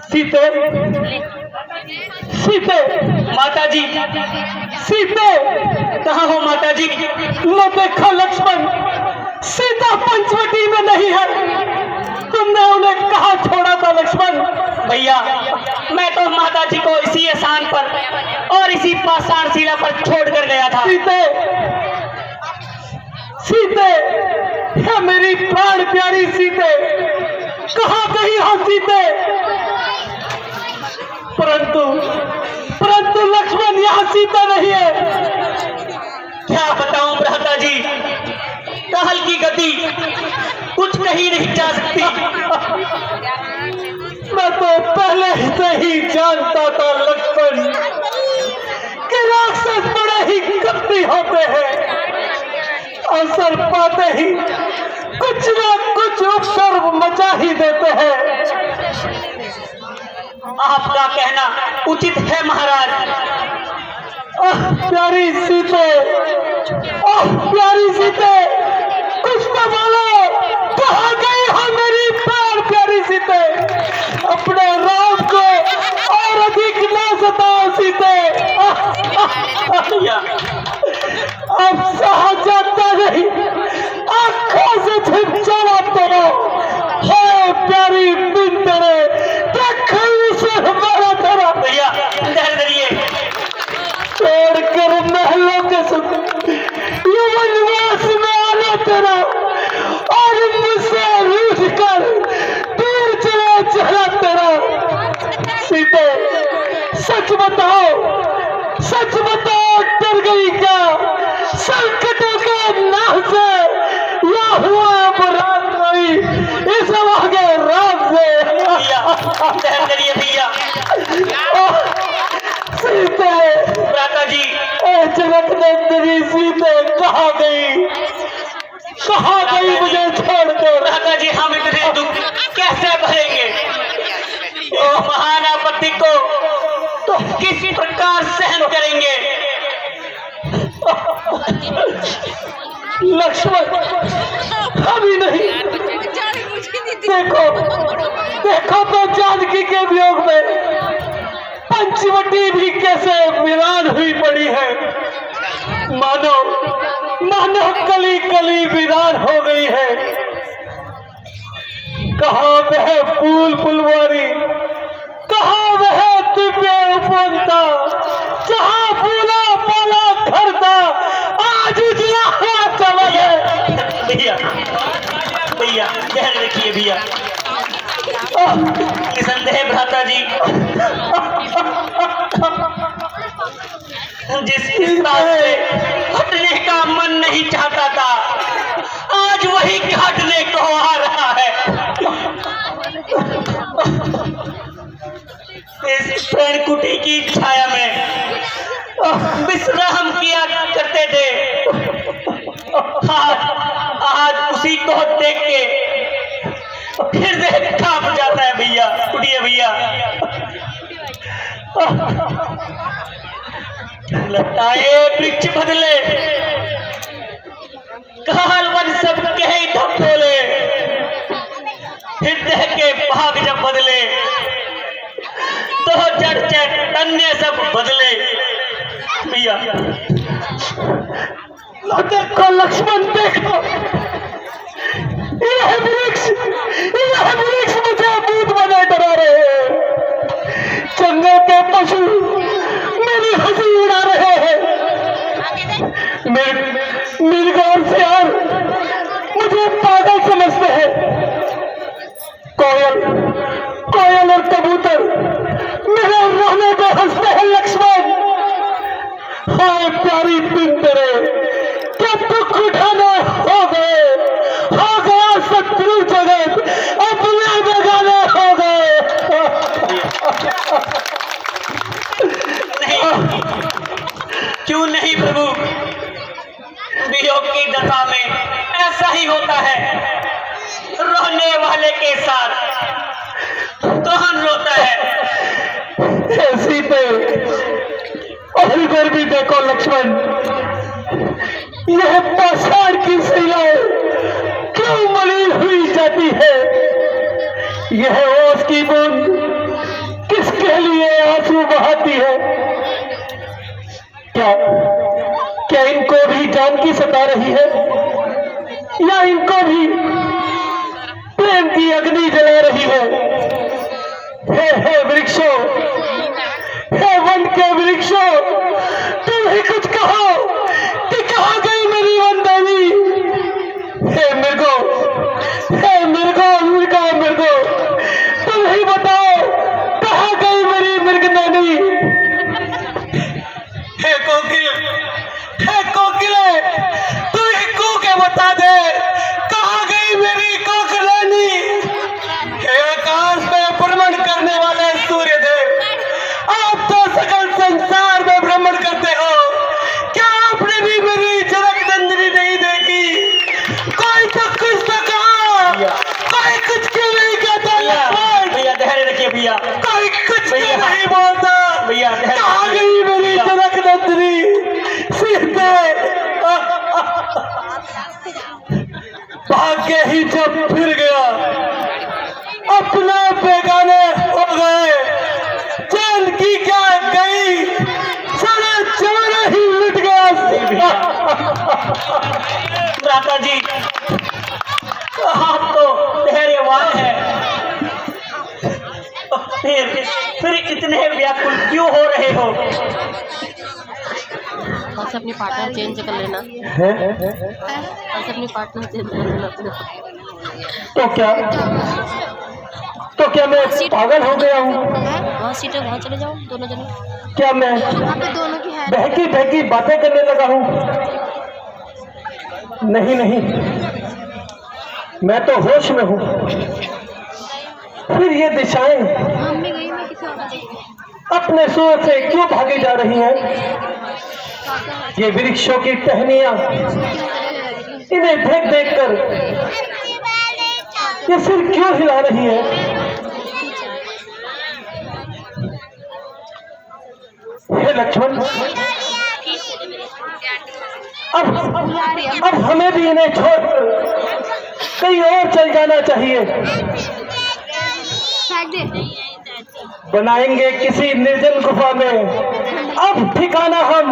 सीते, सीते, माता जी सीते, कहाँ हो माता जी? लो देखो लक्ष्मण, सीता पंचवटी में नहीं है। तुमने उन्हें कहाँ छोड़ा था लक्ष्मण? भैया मैं तो माता जी को इसी स्थान पर और इसी पाषाण शिला पर छोड़ कर गया था। सीते, सीते, है मेरी प्राण प्यारी सीते, कहाँ गई हो सीते? परंतु परंतु लक्ष्मण यहाँ सीता नहीं है। क्या बताऊं भ्राता जी, काल की गति कुछ कहीं नहीं जा सकती। मैं तो पहले से ही जानता था लक्ष्मण कि राक्षस बड़े ही कपटी होते हैं। अवसर पाते ही कुछ ना कुछ उपद्रव मचा ही देते हैं। आपका कहना उचित है महाराज। प्यारी सीते, प्यारी सीते, कुछ तो बोलो, कहाँ गई हो मेरी प्राण प्यारी सीते? अपने राम को और अधिक न सताओ सीते। अब सहा जाता नहीं, आंखों से झिझोड़ा तेरा है प्यारी बिन तेरे, से हमारा तेरा। भैया धैर्य धरिए, छोड़कर महलों के सुख ये वनवास में आना तेरा, और मुझसे रूठ कर दूर चला चला तेरा। सीते, सच बताओ, सच बताओ, डर गई क्या संकटों के नाव से, या हुआ अब रात रही इस आगे रात से? धैर्य धरिए भैया। सीते, भ्राता जी, जगत नंदिनी सीते कहाँ गई, कहाँ गई मुझे छोड़कर? भ्राता जी हम इतने दुख कैसे भरेंगे? ओ महान आपत्ति को तो किस प्रकार सहन करेंगे? लक्ष्मण अभी नहीं, देखो देखो तो जानकी के वियोग में पंचवटी भी कैसे वीरान हुई पड़ी है। मानो मानो कली कली वीरान हो गई है। कहाँ वह फूल फुलवारी, कहाँ वह दिव्य उपवनता, जहाँ फूला पाला घर था, आज उजला हुआ चला है। भैया भैया धैर्य रखिए भैया। निसंदेह भ्राता जी, जिस स्थान से हटने का मन नहीं चाहता था, आज वही काटने को आ रहा है। इस प्रण कुटी की छाया में विश्राम किया करते थे, आज उसी को देख के हृदय कांप जाता है। भैया उठिए भैया, लताए वृक्ष बदले, काल वन सब कहे धपोले, हृदय के भाग जब बदले तो जड़ चैतन्य सब बदले। भैया देखो लक्ष्मण, देखो यह वृक्ष मुझे भूत बना डरा रहे हैं। जंगल के पशु मेरी हंसी उड़ा रहे हैं। मिर्ग और सियार मुझे पागल समझते हैं। कोयल और कबूतर मेरे रोने पे हंसते हैं। लक्ष्मण, हाय प्यारी बिन तेरे, क्या दुख उठाना हो गए, हो गया शत्रु जगत, अपने बेगाने हो गए। नहीं, क्यों नहीं प्रभु, वियोग की दशा में ऐसा ही होता है। रोने वाले के साथ कौन रोता है? ऐसी पे और इधर भी देखो लक्ष्मण, यह पाषाण की शिलाएं क्यों मलिन हुई जाती है? यह ओस की बूंद मेरे लिए आंसू बहाती है। क्या क्या इनको भी जानकी सता रही है, या इनको भी प्रेम की अग्नि जला रही है? हे वृक्षों, हे वन के वृक्षों, तुम ही कुछ कहो कि कहाँ गई मेरी वन देवी? हे मृगो, हे मृगो मृगो मृगो, तुम ही बताओ कहाँ गई मेरी मृगनैनी? हे कोकिल, हे कोकिले, तू ही कू के बता दे कहाँ गई मेरी कोकिलानी? हे आकाश में भ्रमण करने वाले सूर्य देव, आप तो सकल संसार में भ्रमण करते हो, क्या आपने भी मेरी झलक नंदिनी नहीं देखी? कोई तो कुछ तो कहा, कोई कुछ क्यों नहीं कहता? भैया धैर्य रखिए भैया। कोई कुछ क्यों नहीं बोलता? भैया कहाँ गई मेरी झलक नंदिनी? सीते भाग्य ही जब फिर गया, अपने बेगाने हो गए। जानकी क्या गई, सारा जमाना ही लुट गया। भ्राता जी, आप तो धैर्यवान है, फिर इतने व्याकुल क्यों हो रहे हो? बस अपनी पार्टनर चेंज कर लेना, बस अपनी पार्टनर चेंज कर लेना। तो क्या मैं पागल हो गया हूँ? वहाँ सीटें, वहाँ चले जाओ दोनों जने। क्या मैं वहाँ पे दोनों की है। बहकी बहकी बातें करने लगा हूँ? नहीं नहीं, मैं तो होश में हूँ। फिर ये दिशाएं मम्मी गई, मैं किसी और को अपने सूर से क्यों भागी जा रही हैं? ये वृक्षों की टहनियां इन्हें देख देख कर ये सिर क्यों हिला रही है? हे लक्ष्मण, अब हमें भी इन्हें छोड़कर कहीं और चल जाना चाहिए। बनाएंगे किसी निर्जन गुफा में अब ठिकाना हम,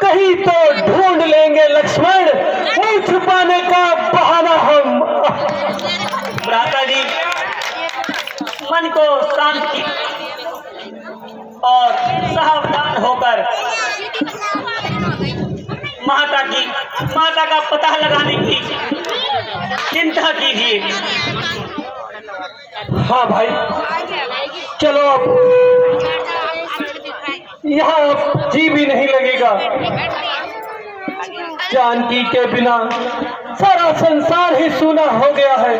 कहीं तो ढूंढ लेंगे लक्ष्मण, मुंह छुपाने का बहाना हम। भ्राता जी, मन को शांत की और सावधान होकर माता का पता लगाने की चिंता कीजिए। हाँ भाई, चलो अब यहाँ अब जी भी नहीं लगेगा। जानकी के बिना सारा संसार ही सूना हो गया है।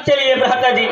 चलिए भ्राता जी,